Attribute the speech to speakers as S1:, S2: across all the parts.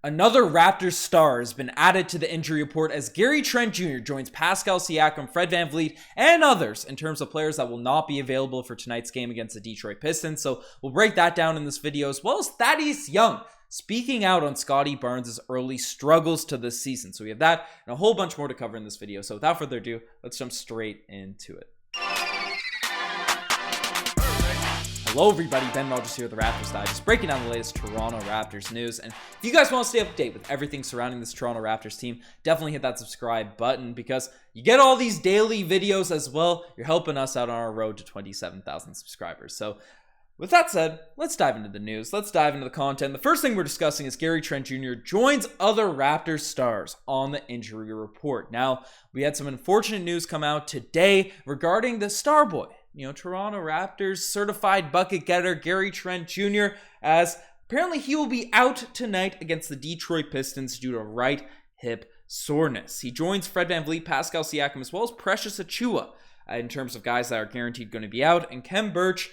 S1: Another Raptors star has been added to the injury report as Gary Trent Jr. joins Pascal Siakam, Fred VanVleet, and others in terms of players that will not be available for tonight's game against the Detroit Pistons. So we'll break that down in this video, as well as Thaddeus Young speaking out on Scottie Barnes' early struggles to this season. So we have that and a whole bunch more to cover in this video. So without further ado, let's jump straight into it. Hello everybody, Ben Rogers here with the Raptors Digest, breaking down the latest Toronto Raptors news. And if you guys want to stay up to date with everything surrounding this Toronto Raptors team, definitely hit that subscribe button because you get all these daily videos as well. You're helping us out on our road to 27,000 subscribers. So with that said, let's dive into the news. Let's dive into the content. The first thing we're discussing is Gary Trent Jr. joins other Raptors stars on the injury report. Now, we had some unfortunate news come out today regarding the star boy. Toronto Raptors certified bucket getter Gary Trent Jr. as apparently he will be out tonight against the Detroit Pistons due to right hip soreness. He joins Fred VanVleet, Pascal Siakam, as well as Precious Achiuwa in terms of guys that are guaranteed going to be out. And Khem Birch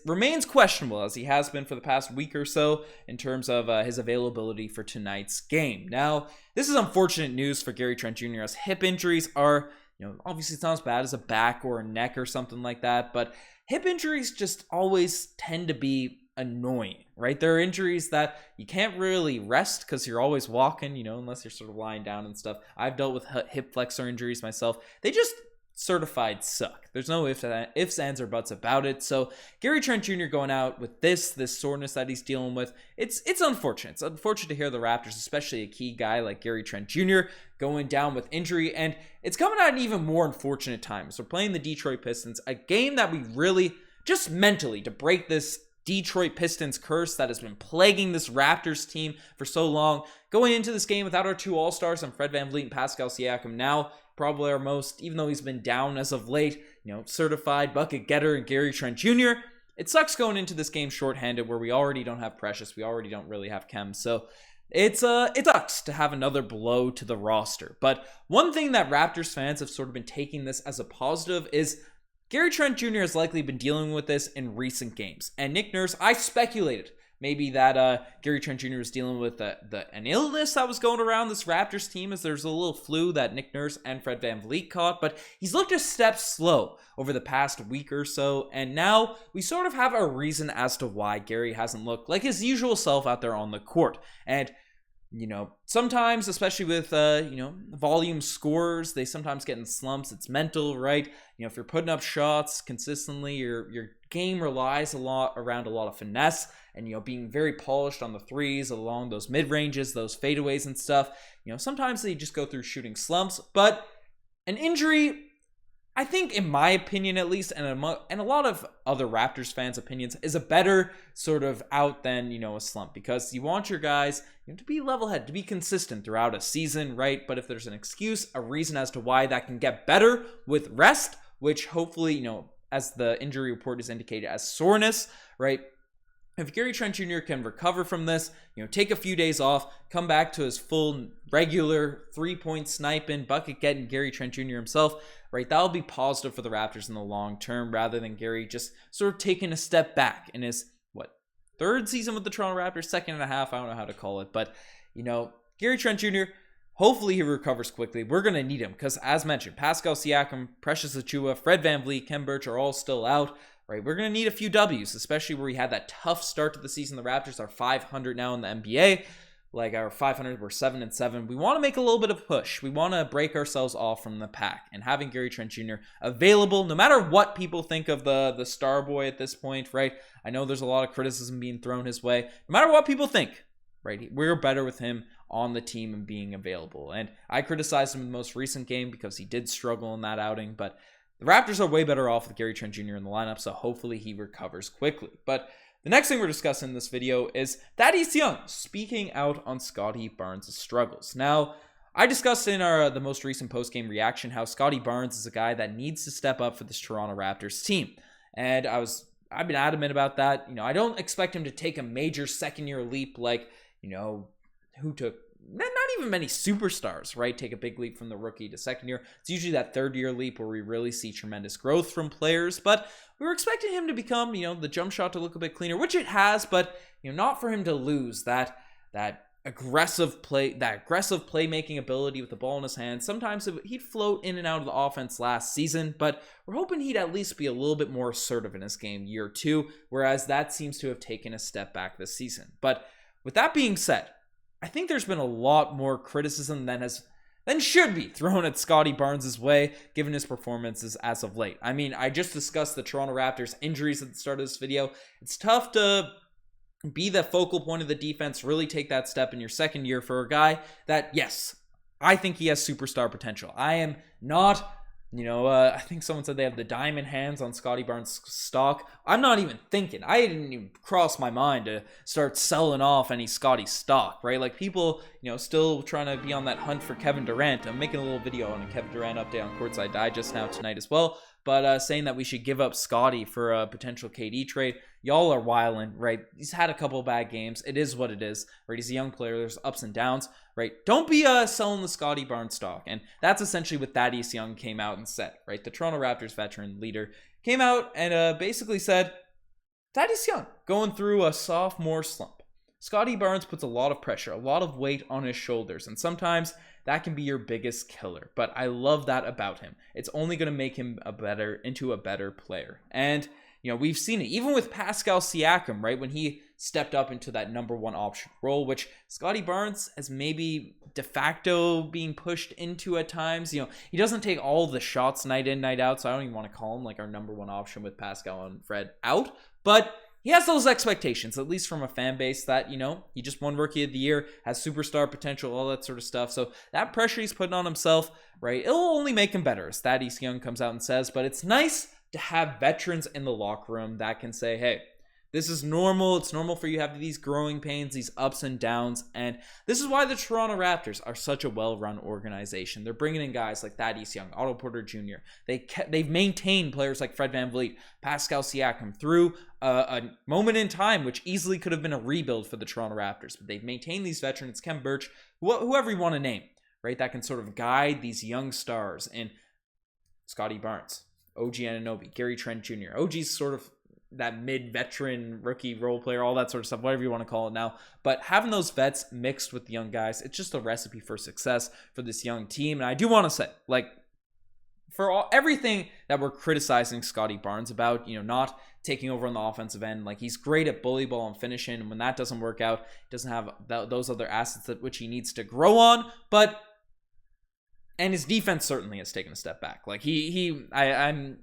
S1: remains questionable, as he has been for the past week or so, in terms of his availability for tonight's game. Now, this is unfortunate news for Gary Trent Jr. as hip injuries are, obviously it's not as bad as a back or a neck or something like that, but hip injuries just always tend to be annoying, right? There are injuries that you can't really rest because you're always walking, unless you're sort of lying down and stuff. I've dealt with hip flexor injuries myself. They just certified suck. There's no ifs, ands, or buts about it. So Gary Trent Jr. going out with this soreness that he's dealing with, it's unfortunate. It's unfortunate to hear the Raptors, especially a key guy like Gary Trent Jr., going down with injury, and it's coming at an even more unfortunate time. So we're playing the Detroit Pistons, a game that we really, just mentally, to break this Detroit Pistons curse that has been plaguing this Raptors team for so long. Going into this game without our two All-Stars and Fred VanVleet and Pascal Siakam, now probably our most, even though he's been down as of late, certified bucket getter and Gary Trent Jr. It sucks going into this game shorthanded where we already don't have Precious, we already don't really have Khem, so it sucks to have another blow to the roster. But one thing that Raptors fans have sort of been taking this as a positive is Gary Trent Jr. has likely been dealing with this in recent games. And Nick Nurse, I speculated maybe that Gary Trent Jr. was dealing with an illness that was going around this Raptors team, as there's a little flu that Nick Nurse and Fred VanVleet caught, but he's looked a step slow over the past week or so, and now we sort of have a reason as to why Gary hasn't looked like his usual self out there on the court. And sometimes, especially with, volume scorers, they sometimes get in slumps. It's mental, right? If you're putting up shots consistently, your game relies a lot around a lot of finesse and, being very polished on the threes along those mid-ranges, those fadeaways and stuff. Sometimes they just go through shooting slumps, but an injury, I think, in my opinion at least, and a lot of other Raptors fans' opinions, is a better sort of out than, a slump, because you want your guys to be level-headed, to be consistent throughout a season, right? But if there's an excuse, a reason as to why that can get better with rest, which hopefully, as the injury report is indicated as soreness, right? If Gary Trent Jr. can recover from this, take a few days off, come back to his full regular three-point sniping, bucket getting Gary Trent Jr. himself, right? That'll be positive for the Raptors in the long term, rather than Gary just sort of taking a step back in his, third season with the Toronto Raptors, second and a half, I don't know how to call it, but, Gary Trent Jr., hopefully he recovers quickly. We're going to need him because, as mentioned, Pascal Siakam, Precious Achiuwa, Fred VanVleet, Khem Birch are all still out. Right, we're going to need a few W's, especially where we had that tough start to the season. The Raptors are 500 now in the NBA. Like our 500, we're 7-7. We want to make a little bit of push. We want to break ourselves off from the pack. And having Gary Trent Jr. available, no matter what people think of the star boy at this point, right? I know there's a lot of criticism being thrown his way. No matter what people think, right? We're better with him on the team and being available. And I criticized him in the most recent game because he did struggle in that outing, but the Raptors are way better off with Gary Trent Jr. in the lineup, so hopefully he recovers quickly. But the next thing we're discussing in this video is Thaddeus Young speaking out on Scottie Barnes' struggles. Now, I discussed in the most recent post-game reaction how Scottie Barnes is a guy that needs to step up for this Toronto Raptors team. And I've been adamant about that. I don't expect him to take a major second-year leap like, who took not even many superstars, right? Take a big leap from the rookie to second year. It's usually that third year leap where we really see tremendous growth from players, but we were expecting him to become, the jump shot to look a bit cleaner, which it has, but, not for him to lose that aggressive playmaking ability with the ball in his hand. Sometimes he'd float in and out of the offense last season, but we're hoping he'd at least be a little bit more assertive in his game year 2, whereas that seems to have taken a step back this season. But with that being said, I think there's been a lot more criticism than should be thrown at Scottie Barnes' way, given his performances as of late. I mean, I just discussed the Toronto Raptors injuries at the start of this video. It's tough to be the focal point of the defense, really take that step in your second year for a guy that, yes, I think he has superstar potential. I am not, I think someone said they have the diamond hands on Scottie Barnes' stock. I'm not even thinking. I didn't even cross my mind to start selling off any Scottie stock, right? Like people, still trying to be on that hunt for Kevin Durant. I'm making a little video on a Kevin Durant update on Courtside Digest now tonight as well. But saying that we should give up Scottie for a potential KD trade. Y'all are wilding, right? He's had a couple bad games. It is what it is, right? He's a young player. There's ups and downs, right? Don't be selling the Scottie Barnes stock. And that's essentially what Thaddeus Young came out and said, right? The Toronto Raptors veteran leader came out and basically said, Thaddeus Young going through a sophomore slump. Scottie Barnes puts a lot of pressure, a lot of weight on his shoulders, and sometimes that can be your biggest killer. But I love that about him. It's only going to make him into a better player. And we've seen it even with Pascal Siakam, right? When he stepped up into that number 1 option role, which Scottie Barnes has maybe de facto being pushed into at times. He doesn't take all the shots night in, night out, so I don't even want to call him like our number 1 option with Pascal and Fred out. But he has those expectations, at least from a fan base that, he just won Rookie of the Year, has superstar potential, all that sort of stuff. So that pressure he's putting on himself, right, it'll only make him better, as Thaddeus Young comes out and says. But it's nice to have veterans in the locker room that can say, hey, this is normal. It's normal for you to have these growing pains, these ups and downs. And this is why the Toronto Raptors are such a well-run organization. They're bringing in guys like Thaddeus Young, Otto Porter Jr. They've maintained players like Fred VanVleet, Pascal Siakam through a moment in time which easily could have been a rebuild for the Toronto Raptors. But they've maintained these veterans, Khem Birch, whoever you want to name, right? That can sort of guide these young stars in Scottie Barnes, OG Anunoby, Gary Trent Jr. OG's sort of that mid-veteran rookie role player, all that sort of stuff, whatever you want to call it now. But having those vets mixed with the young guys, it's just a recipe for success for this young team. And I do want to say, for everything that we're criticizing Scottie Barnes about, not taking over on the offensive end, he's great at bully ball and finishing. And when that doesn't work out, he doesn't have those other assets that which he needs to grow on. And his defense certainly has taken a step back. I'm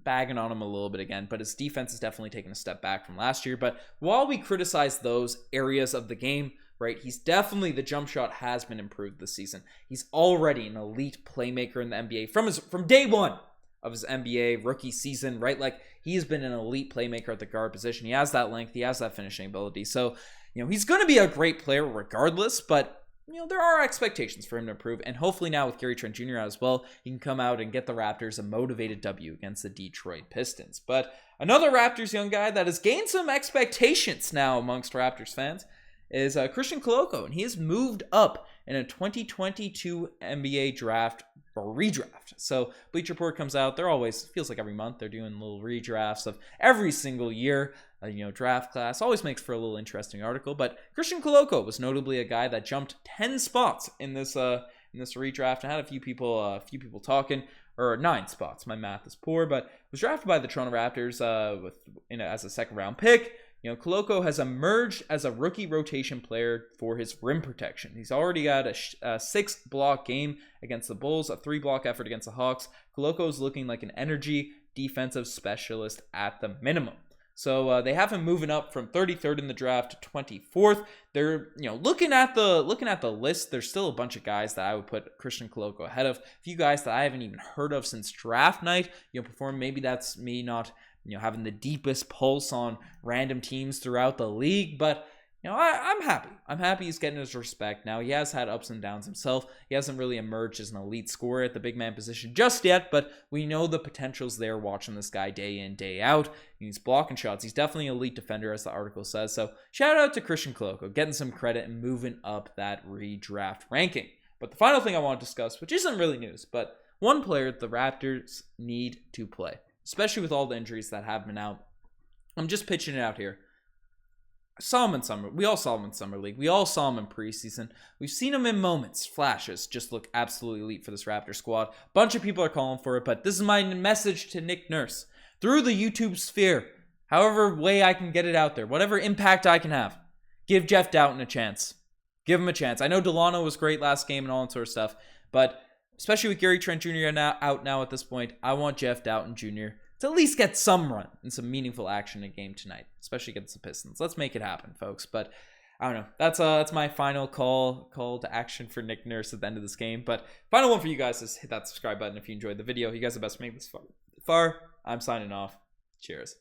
S1: bagging on him a little bit again, but his defense has definitely taken a step back from last year. But while we criticize those areas of the game, right, the jump shot has been improved this season. He's already an elite playmaker in the NBA from day one of his NBA rookie season, right? He has been an elite playmaker at the guard position. He has that length. He has that finishing ability. So, he's going to be a great player regardless, but there are expectations for him to improve, and hopefully now with Gary Trent Jr. as well, he can come out and get the Raptors a motivated W against the Detroit Pistons. But another Raptors young guy that has gained some expectations now amongst Raptors fans is Christian Koloko, and he has moved up in a 2022 NBA draft or redraft. So Bleacher Report comes out, they're always, feels like every month, they're doing little redrafts of every single year. Draft class always makes for a little interesting article, but Christian Koloko was notably a guy that jumped 10 spots in this redraft. I had a few people talking, or 9 spots. My math is poor, but was drafted by the Toronto Raptors as a second round pick. Koloko has emerged as a rookie rotation player for his rim protection. He's already got a 6-block game against the Bulls, a 3-block effort against the Hawks. Koloko is looking like an energy defensive specialist at the minimum. So they have him moving up from 33rd in the draft to 24th. They're looking at the list. There's still a bunch of guys that I would put Christian Koloko ahead of. A few guys that I haven't even heard of since draft night. Perform. Maybe that's me not having the deepest pulse on random teams throughout the league, but I'm happy. I'm happy he's getting his respect now. He has had ups and downs himself. He hasn't really emerged as an elite scorer at the big man position just yet, but we know the potential's there watching this guy day in, day out. He's blocking shots. He's definitely an elite defender, as the article says. So shout out to Christian Koloko, getting some credit and moving up that redraft ranking. But the final thing I want to discuss, which isn't really news, but one player the Raptors need to play, especially with all the injuries that have been out. I'm just pitching it out here. saw him in summer. We all saw him in summer league. We all saw him in preseason. We've seen him in moments, flashes. Just look absolutely elite for this Raptor squad. Bunch of people are calling for it, but this is my message to Nick Nurse through the YouTube sphere. However way I can get it out there, whatever impact I can have, give Jeff Doughton a chance. Give him a chance. I know Delano was great last game and all that sort of stuff, but especially with Gary Trent Jr. out now at this point, I want Jeff Doughton Jr. to at least get some run and some meaningful action in a game tonight, especially against the Pistons. Let's make it happen, folks. But I don't know. That's my final call to action for Nick Nurse at the end of this game. But final one for you guys is hit that subscribe button if you enjoyed the video. You guys are the best for making this far. I'm signing off. Cheers.